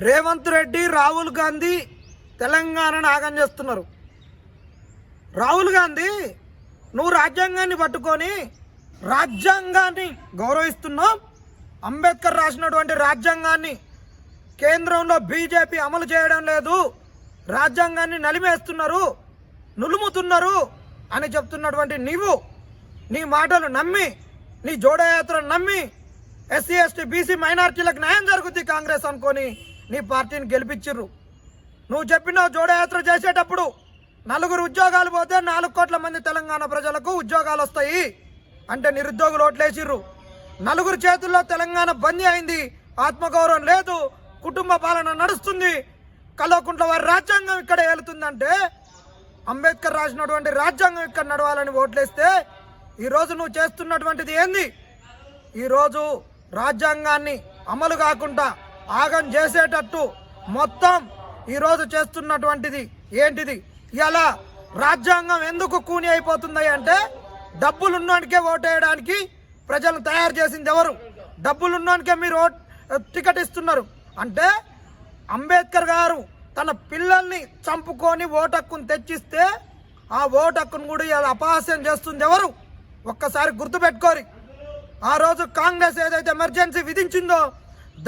రేవంత్ రెడ్డి రాహుల్ గాంధీ తెలంగాణను ఆగం చేస్తున్నారు. రాహుల్ గాంధీ నువ్వు రాజ్యాంగాన్ని పట్టుకొని రాజ్యాంగాన్ని గౌరవిస్తున్నావు. అంబేద్కర్ రాసినటువంటి రాజ్యాంగాన్ని కేంద్రంలో బీజేపీ అమలు చేయడం లేదు, రాజ్యాంగాన్ని నలిమేస్తున్నారు, నులుముతున్నారు అని చెప్తున్నటువంటి నీవు నీ మాటలు నమ్మి, నీ జోడయాత్రను నమ్మి ఎస్సీ ఎస్టీ బీసీ మైనార్టీలకు న్యాయం జరుగుతుంది కాంగ్రెస్ అనుకొని నీ పార్టీని గెలిపించిర్రు. నువ్వు చెప్పిన జోడయాత్ర చేసేటప్పుడు 4 ఉద్యోగాలు పోతే 4 కోట్ల మంది తెలంగాణ ప్రజలకు ఉద్యోగాలు వస్తాయి అంటే నిరుద్యోగులు ఓట్లేసిర్రు. 4 చేతుల్లో తెలంగాణ బందీ అయింది, ఆత్మగౌరవం లేదు, కుటుంబ పాలన నడుస్తుంది, కల్వకుంట్ల వారి రాజ్యాంగం ఇక్కడ ఏలుతుందంటే అంబేద్కర్ రాసినటువంటి రాజ్యాంగం ఇక్కడ నడవాలని ఓట్లేస్తే ఈరోజు నువ్వు చేస్తున్నటువంటిది ఏంది? ఈరోజు రాజ్యాంగాన్ని అమలు కాకుండా ఆగం చేసేటట్టు మొత్తం ఈరోజు చేస్తున్నటువంటిది ఏంటిది? ఇలా రాజ్యాంగం ఎందుకు కూని అయిపోతుంది అంటే డబ్బులున్నోనికే ఓటేయడానికి ప్రజలను తయారు చేసింది ఎవరు? డబ్బులున్నోనికే మీరు టికెట్ ఇస్తున్నారు అంటే అంబేద్కర్ గారు తన పిల్లల్ని చంపుకొని ఓటక్కును తెచ్చిస్తే ఆ ఓటక్కును కూడా ఇలా అపహాస్యం చేస్తుంది ఎవరు? ఒక్కసారి గుర్తుపెట్టుకోరి. ఆ రోజు కాంగ్రెస్ ఏదైతే ఎమర్జెన్సీ విధించిందో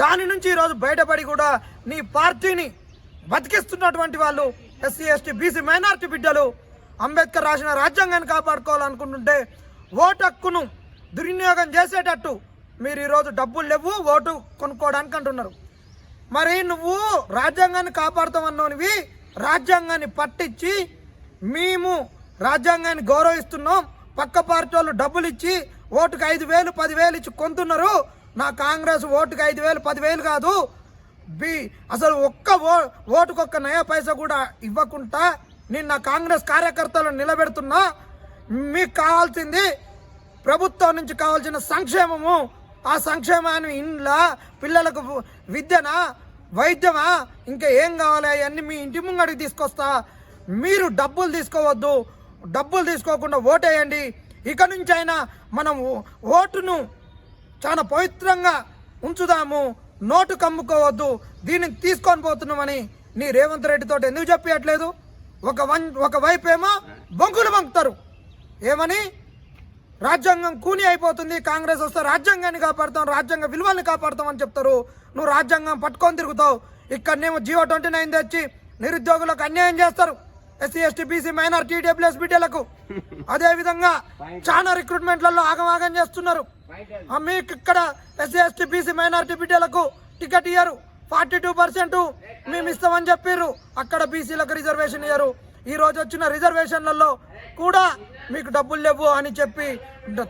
దాని నుంచి ఈరోజు బయటపడి కూడా నీ పార్టీని బతికిస్తున్నటువంటి వాళ్ళు ఎస్సీ ఎస్టీ బీసీ మైనార్టీ బిడ్డలు అంబేద్కర్ రాసిన రాజ్యాంగాన్ని కాపాడుకోవాలనుకుంటుంటే ఓటు హక్కును దుర్వినియోగం చేసేటట్టు మీరు ఈరోజు డబ్బులు లేవు ఓటు కొనుక్కోవడానికి అంటున్నారు. మరి నువ్వు రాజ్యాంగాన్ని కాపాడుతామన్నోనివి రాజ్యాంగాన్ని పట్టించి మేము రాజ్యాంగాన్ని గౌరవిస్తున్నాం, పక్క పార్టీ వాళ్ళు డబ్బులు ఇచ్చి ఓటుకు 5,000 10,000 ఇచ్చి కొంటున్నారు, నా కాంగ్రెస్ ఓటుకు 5,000 10,000 కాదు, అసలు ఓటుకొక్క నయా పైసా కూడా ఇవ్వకుండా నిన్న కాంగ్రెస్ కార్యకర్తలను నిలబెడుతున్నా, మీకు కావాల్సింది ప్రభుత్వం నుంచి కావాల్సిన సంక్షేమము, ఆ సంక్షేమాన్ని ఇంట్లో పిల్లలకు విద్యనా వైద్యమా ఇంకా ఏం కావాలి అవన్నీ మీ ఇంటి ముంగడికి తీసుకొస్తా, మీరు డబ్బులు తీసుకోవద్దు, డబ్బులు తీసుకోకుండా ఓటేయండి, ఇక నుంచి అయినా మనం ఓటును చాలా పవిత్రంగా ఉంచుదాము, నోటు కమ్ముకోవద్దు, దీన్ని తీసుకొని పోతున్నామని నీ రేవంత్ రెడ్డితో ఎందుకు చెప్పట్లేదు? ఒకవైపు ఏమో బొంగులు బొంకుతారు ఏమని, రాజ్యాంగం కూని అయిపోతుంది, కాంగ్రెస్ వస్తే రాజ్యాంగాన్ని కాపాడుతాం, రాజ్యాంగ విలువల్ని కాపాడుతాం అని చెప్తారు. నువ్వు రాజ్యాంగం పట్టుకొని తిరుగుతావు. ఇక్కడనేమో G.O. 29 తెచ్చి నిరుద్యోగులకు అన్యాయం చేస్తారు, SC ST BC minority EWS బిడ్డలకు. అదేవిధంగా చాలా రిక్రూట్మెంట్లలో ఆగమాగం చేస్తున్నారు. మీకు ఇక్కడ ఎస్సీ ఎస్టీ బీసీ మైనార్టీ బిడ్డలకు టికెట్ ఇయ్యరు, 42% మేము ఇస్తామని చెప్పారు, అక్కడ బీసీలకు రిజర్వేషన్ ఇయ్యరు. ఈ రోజు వచ్చిన రిజర్వేషన్లలో కూడా మీకు డబ్బులు లేవు అని చెప్పి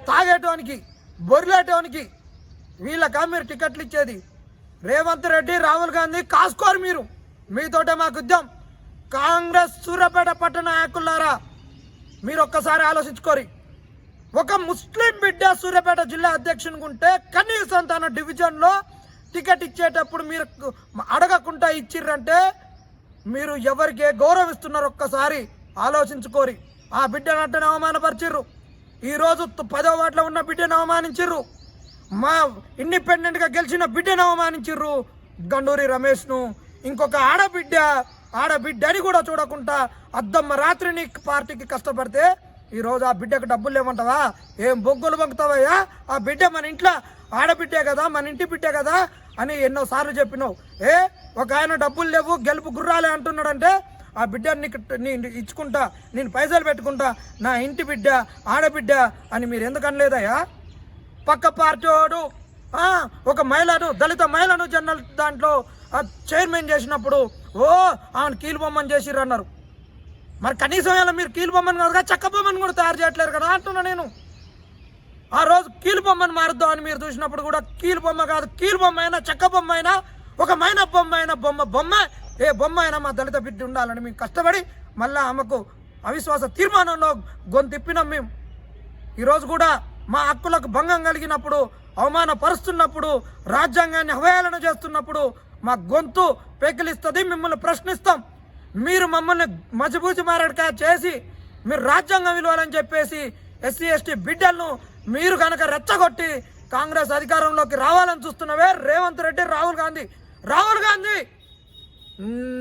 తాగేటోనికి బొరిలేటోనికి వీళ్ళకా మీరు టికెట్లు ఇచ్చేది? రేవంత్ రెడ్డి రాహుల్ గాంధీ కాసుకోరు మీరు, మీతోటే మాకు యుద్ధం. కాంగ్రెస్ సూర్యాపేట పట్టణ నాయకులారా మీరు ఒక్కసారి ఆలోచించుకోరి. ఒక ముస్లిం బిడ్డ సూర్యాపేట జిల్లా అధ్యక్షునికి ఉంటే కనీసం తన డివిజన్లో టికెట్ ఇచ్చేటప్పుడు మీరు అడగకుండా ఇచ్చిర్రంటే మీరు ఎవరికి గౌరవిస్తున్నారు ఒక్కసారి ఆలోచించుకోరి. ఆ బిడ్డను అట్టని అవమానపరిచిర్రు, ఈరోజు 10వ వార్డులో ఉన్న బిడ్డను అవమానించిర్రు, మా ఇండిపెండెంట్గా గెలిచిన బిడ్డను అవమానించిర్రు, గండూరి రమేష్ను. ఇంకొక ఆడబిడ్డని కూడా చూడకుండా అద్దమ్మ రాత్రిని పార్టీకి కష్టపడితే ఈరోజు ఆ బిడ్డకు డబ్బులు లేవంటావా? ఏం బొగ్గులు బొంకుతావయ్యా? ఆ బిడ్డ మన ఇంట్లో ఆడబిడ్డే కదా, మన ఇంటి బిడ్డే కదా అని ఎన్నోసార్లు చెప్పినావు. ఒక ఆయన డబ్బులు లేవు గెలుపు గుర్రాలే అంటున్నాడంటే ఆ బిడ్డని నేను ఇచ్చుకుంటా, నేను పైసలు పెట్టుకుంటా, నా ఇంటి బిడ్డ ఆడబిడ్డ అని మీరు ఎందుకు అనలేదయ్యా? పక్క పార్టీ వాడు ఒక మహిళను, దళిత మహిళను జనరల్ దాంట్లో చైర్మన్ చేసినప్పుడు ఆమెను కీలుబొమ్మని చేసిర్రు అన్నారు. మరి కనీసం ఇలా మీరు కీలుబొమ్మని కాదుగా చెక్క బొమ్మని కూడా తయారు చేయట్లేరు కదా అంటున్నా నేను. ఆ రోజు కీలుబొమ్మని మారుద్దాం అని మీరు చూసినప్పుడు కూడా కీలుబొమ్మ కాదు, కీలుబొమ్మ అయినా చెక్క బొమ్మ అయినా ఒక మైన బొమ్మ అయినా బొమ్మ ఏ బొమ్మ అయినా మా దళిత బిడ్డ ఉండాలని మేము కష్టపడి మళ్ళీ ఆమెకు అవిశ్వాస తీర్మానంలో గొంతిప్పినాం మేము. ఈరోజు కూడా మా హక్కులకు భంగం కలిగినప్పుడు, అవమానపరుస్తున్నప్పుడు, రాజ్యాంగాన్ని అవహేళన చేస్తున్నప్పుడు మా గొంతు పెకిలిస్తుంది, మిమ్మల్ని ప్రశ్నిస్తాం. మీరు మమ్మల్ని మజబూజి మారడికాయ చేసి మీరు రాజ్యాంగం విలువాలని చెప్పేసి ఎస్సీ ఎస్టీ బిడ్డలను మీరు కనుక రెచ్చగొట్టి కాంగ్రెస్ అధికారంలోకి రావాలని చూస్తున్నవే రేవంత్ రెడ్డి, రాహుల్ గాంధీ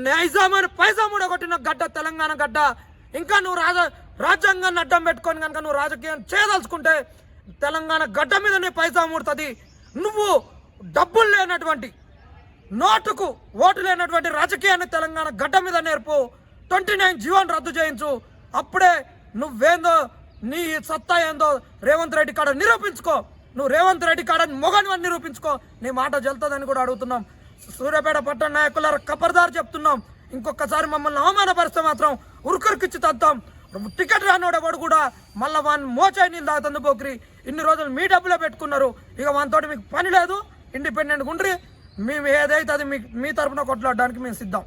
నైజామని పైజాముడ కొట్టిన గడ్డ తెలంగాణ గడ్డ. ఇంకా నువ్వు రాజ్యాంగాన్ని అడ్డం పెట్టుకొని కనుక నువ్వు రాజకీయం చేయదలుచుకుంటే తెలంగాణ గడ్డ మీద నీ పైజాముడుతుంది. నువ్వు డబ్బులు లేనటువంటి, నోటుకు ఓటు లేనటువంటి రాజకీయాన్ని తెలంగాణ గడ్డ మీద నేర్పు. 29 జీవోని రద్దు చేయించు. అప్పుడే నువ్వేందో నీ సత్తా ఏందో రేవంత్ రెడ్డి కాడ నిరూపించుకో. నువ్వు రేవంత్ రెడ్డి కాడ మొగనివని నిరూపించుకో. నీ మాట జల్తుందని కూడా అడుగుతున్నాం. సూర్యాపేట పట్టణ నాయకుల ఖబర్దార్ చెప్తున్నాం. ఇంకొకసారి మమ్మల్ని అవమానపరిస్తే మాత్రం ఉరుకురికిచ్చి తద్దాం. టికెట్ రానోడ కూడా మళ్ళీ వాడిని మోచాయి నీళ్ళు తాగుతుంది పోకిరి. ఇన్ని రోజులు మీ డబ్బులే పెట్టుకున్నారు. ఇక వానితోటి మీకు పని లేదు. ఇండిపెండెంట్గా ఉండ్రి. మేము ఏదైతే అది మీ తరఫున కొట్లాడడానికి మేము సిద్ధం.